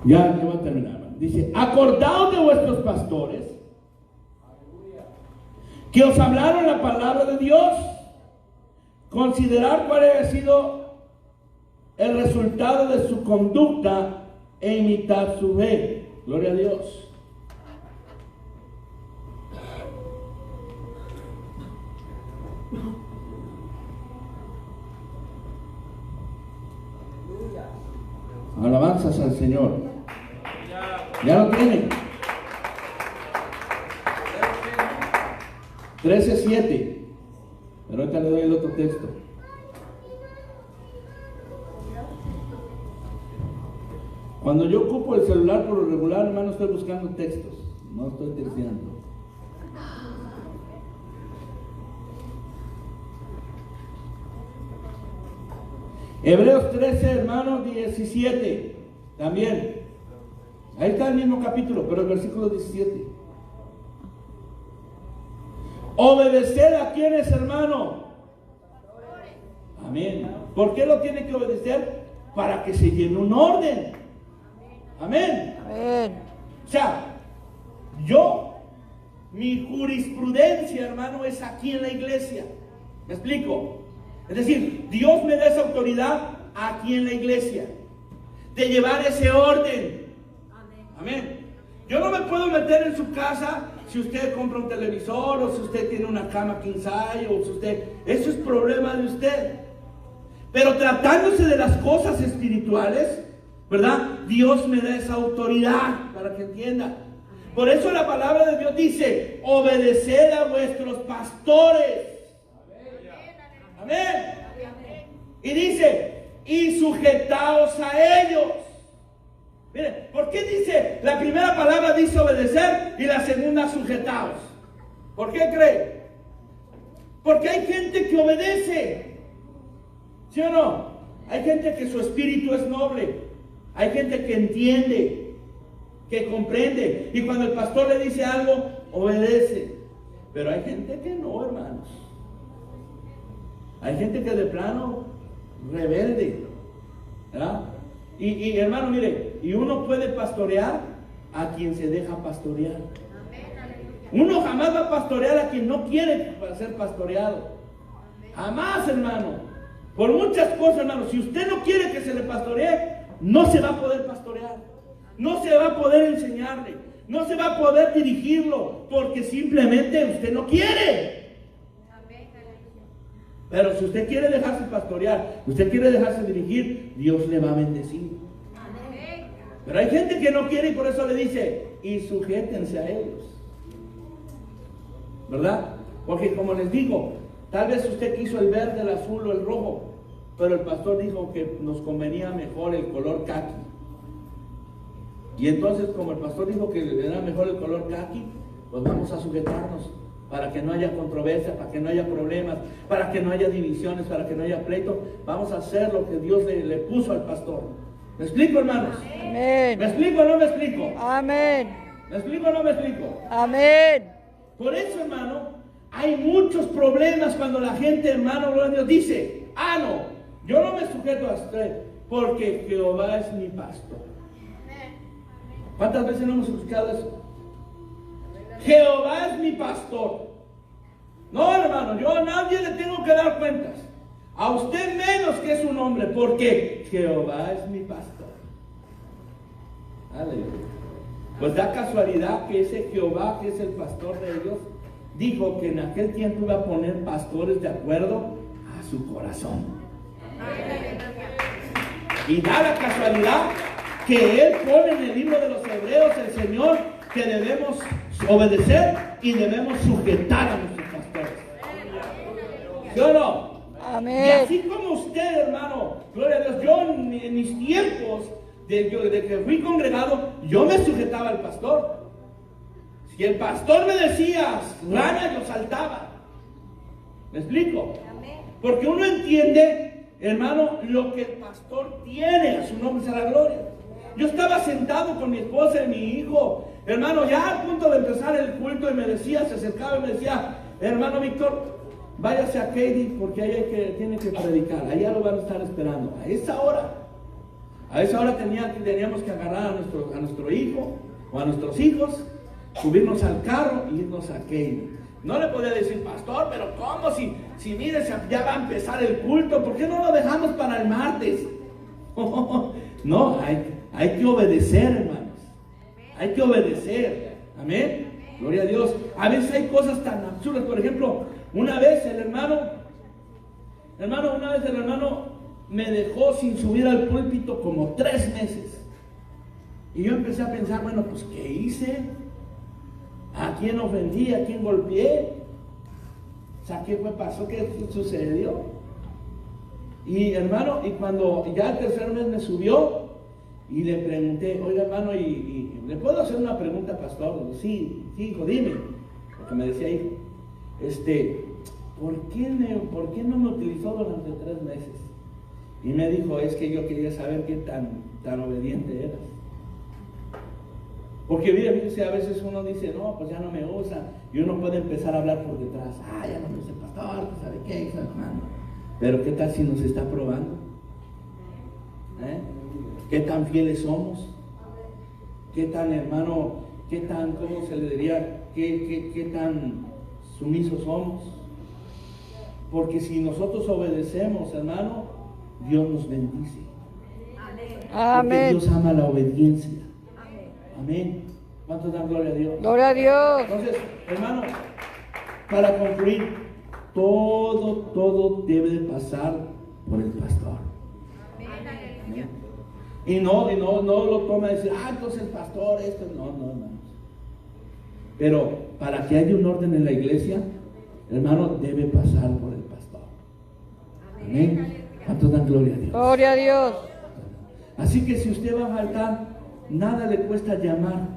Ya voy a terminar. Dice: acordaos de vuestros pastores que os hablaron la palabra de Dios. Considerar cuál ha sido el resultado de su conducta e imitar su fe. Gloria a Dios. Alabanzas al Señor. Ya lo tienen. 13:7. Pero ahorita le doy el otro texto. Cuando yo ocupo el celular por lo regular, hermano, estoy buscando textos. No estoy terciando. Hebreos 13, hermano, 17. También. Ahí está el mismo capítulo, pero el versículo 17. Obedeced a quienes, hermano. Amén. ¿Por qué lo tiene que obedecer? Para que se llene un orden. Amén. Amén. O sea, mi jurisprudencia, hermano, es aquí en la iglesia. ¿Me explico? Es decir, Dios me da esa autoridad aquí en la iglesia de llevar ese orden. Amén. Yo no me puedo meter en su casa si usted compra un televisor o si usted tiene una cama king size o si usted... Eso es problema de usted. Pero tratándose de las cosas espirituales, ¿verdad? Dios me da esa autoridad para que entienda. Por eso la palabra de Dios dice: obedeced a vuestros pastores. Amén. Y dice: y sujetaos a ellos. Miren, ¿por qué dice la primera palabra dice obedecer y la segunda sujetaos? ¿Por qué cree? Porque hay gente que obedece. ¿Sí o no? Hay gente que su espíritu es noble. Hay gente que entiende, que comprende. Y cuando el pastor le dice algo, obedece. Pero hay gente que no, hermanos. Hay gente que de plano rebelde, ¿verdad? Y hermano, mire, y uno puede pastorear a quien se deja pastorear. Uno jamás va a pastorear a quien no quiere ser pastoreado. Jamás, hermano. Por muchas cosas, hermano. Si usted no quiere que se le pastoree, no se va a poder pastorear. No se va a poder enseñarle. No se va a poder dirigirlo, porque simplemente usted no quiere. Pero si usted quiere dejarse pastorear, usted quiere dejarse dirigir, Dios le va a bendecir. Pero hay gente que no quiere y por eso le dice: y sujétense a ellos. ¿Verdad? Porque como les digo, tal vez usted quiso el verde, el azul o el rojo, pero el pastor dijo que nos convenía mejor el color caqui. Y entonces, como el pastor dijo que le era mejor el color caqui, pues vamos a sujetarnos para que no haya controversia, para que no haya problemas, para que no haya divisiones, para que no haya pleito. Vamos a hacer lo que Dios le puso al pastor. ¿Me explico, hermanos? Amén. ¿Me explico o no me explico? Amén. ¿Me explico o no me explico? Amén. Por eso, hermano, hay muchos problemas cuando la gente, hermano, gloria a Dios, dice: ah, no, yo no me sujeto a usted porque Jehová es mi pastor. ¿Cuántas veces no hemos escuchado eso? Jehová es mi pastor. No, hermano, yo a nadie le tengo que dar cuentas. A usted menos que es un hombre, porque Jehová es mi pastor. Aleluya. Pues da casualidad que ese Jehová, que es el pastor de ellos, dijo que en aquel tiempo iba a poner pastores de acuerdo a su corazón. Y da la casualidad que Él pone en el libro de los Hebreos, el Señor, que debemos obedecer y debemos sujetar a nuestros pastores. ¿Sí o no? Amén. Y así como usted, hermano, gloria a Dios, yo en mis tiempos de que fui congregado, yo me sujetaba al pastor. Si el pastor me decía rana, yo saltaba. ¿Me explico? Porque uno entiende, hermano, lo que el pastor tiene. A su nombre sea la gloria. Yo estaba sentado con mi esposa y mi hijo, hermano, ya al punto de empezar el culto, y me decía, se acercaba y me decía: hermano Víctor, váyase a Katy porque ahí tiene que predicar, allá lo van a estar esperando. A esa hora teníamos que agarrar a nuestro hijo o a nuestros hijos, subirnos al carro y irnos a Katy. No le podía decir: pastor, pero ¿cómo? Si mire, ya va a empezar el culto, ¿por qué no lo dejamos para el martes? No, hay que obedecer, hermanos. Hay que obedecer. Amén. Gloria a Dios. A veces hay cosas tan absurdas. Por ejemplo, una vez el hermano me dejó sin subir al púlpito como 3 meses. Y yo empecé a pensar, bueno, pues ¿qué hice? ¿A quién ofendí? ¿A quién golpeé? O sea, ¿qué pasó? ¿Qué sucedió? Y hermano, y cuando ya el tercer mes me subió y le pregunté, oiga hermano, ¿y le puedo hacer una pregunta, pastor? Sí, hijo, dime. Porque me decía, hijo, ¿por qué no me utilizó durante 3 meses? Y me dijo, es que yo quería saber qué tan obediente eras. Porque fíjese, a veces uno dice, no, pues ya no me usa, y uno puede empezar a hablar por detrás, ya no me usa el pastor, ¿sabe qué? Hermano. Pero ¿qué tal si nos está probando? ¿Qué tan fieles somos? ¿Qué tan, hermano, cómo se le diría, qué tan sumisos somos? Porque si nosotros obedecemos, hermano, Dios nos bendice. Amén. Porque Dios ama la obediencia. Amén. ¿Cuántos dan gloria a Dios? Gloria a Dios. Entonces, hermano, para concluir, todo debe de pasar por el pastor. Amén. Y no lo toma y decir, entonces el pastor, esto, no. Pero para que haya un orden en la iglesia, hermano, debe pasar por el pastor. Amén. ¿Cuántos dan gloria a Dios? Gloria a Dios. Así que si usted va a faltar, nada le cuesta llamar.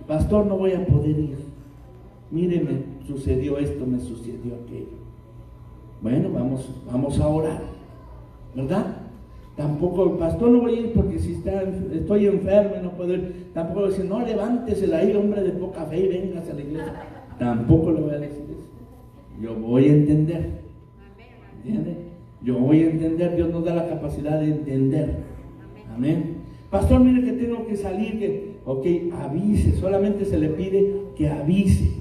Pastor, no voy a poder ir. Mire, me sucedió esto, me sucedió aquello. Bueno, vamos a orar, ¿verdad? Tampoco, pastor, no voy a ir porque si estoy enfermo y no puedo ir. Tampoco decir, no, levántese de ahí, hombre de poca fe, y véngase a la iglesia. Tampoco le voy a decir eso. Yo voy a entender. ¿Entiende? Yo voy a entender. Dios nos da la capacidad de entender. Amén. Pastor, mire que tengo que salir, avise, solamente se le pide que avise.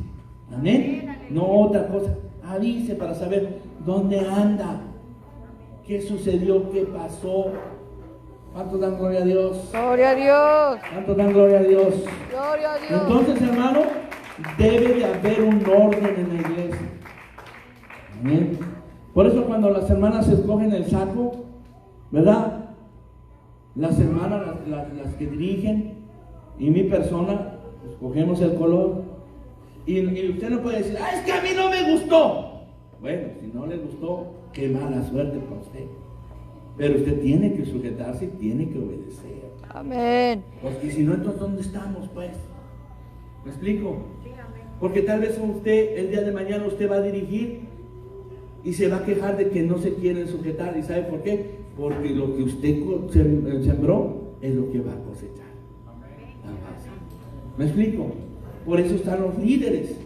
Amén. No otra cosa, avise para saber dónde anda, qué sucedió, qué pasó. ¿Cuántos dan gloria a Dios? Gloria a Dios. ¿Cuántos dan gloria a Dios? Gloria a Dios. Entonces, hermano, debe de haber un orden en la iglesia. Amén. Por eso cuando las hermanas escogen el saco, ¿verdad? Las hermanas, las que dirigen, y mi persona, escogemos el color. Y usted no puede decir, es que a mí no me gustó. Bueno, si no le gustó, qué mala suerte para usted. Pero usted tiene que sujetarse y tiene que obedecer. Amén. Porque si no, entonces ¿dónde estamos, pues? ¿Me explico? Porque tal vez usted, el día de mañana, usted va a dirigir y se va a quejar de que no se quieren sujetar. ¿Y sabe por qué? Porque lo que usted sembró es lo que va a cosechar. ¿Me explico? Por eso están los líderes.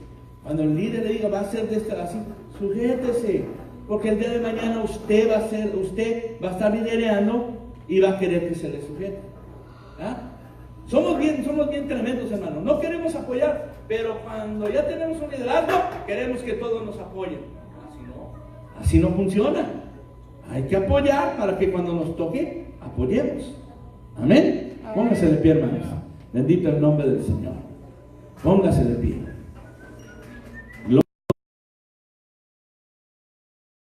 Cuando el líder le diga, va a ser de esta así, sujétese. Porque el día de mañana usted va a estar liderando y va a querer que se le sujete. Somos bien tremendos, hermanos. No queremos apoyar, pero cuando ya tenemos un liderazgo, queremos que todos nos apoyen. Así no funciona. Hay que apoyar para que cuando nos toque, apoyemos. Amén. Póngase de pie, hermanos. Bendito el nombre del Señor. Póngase de pie.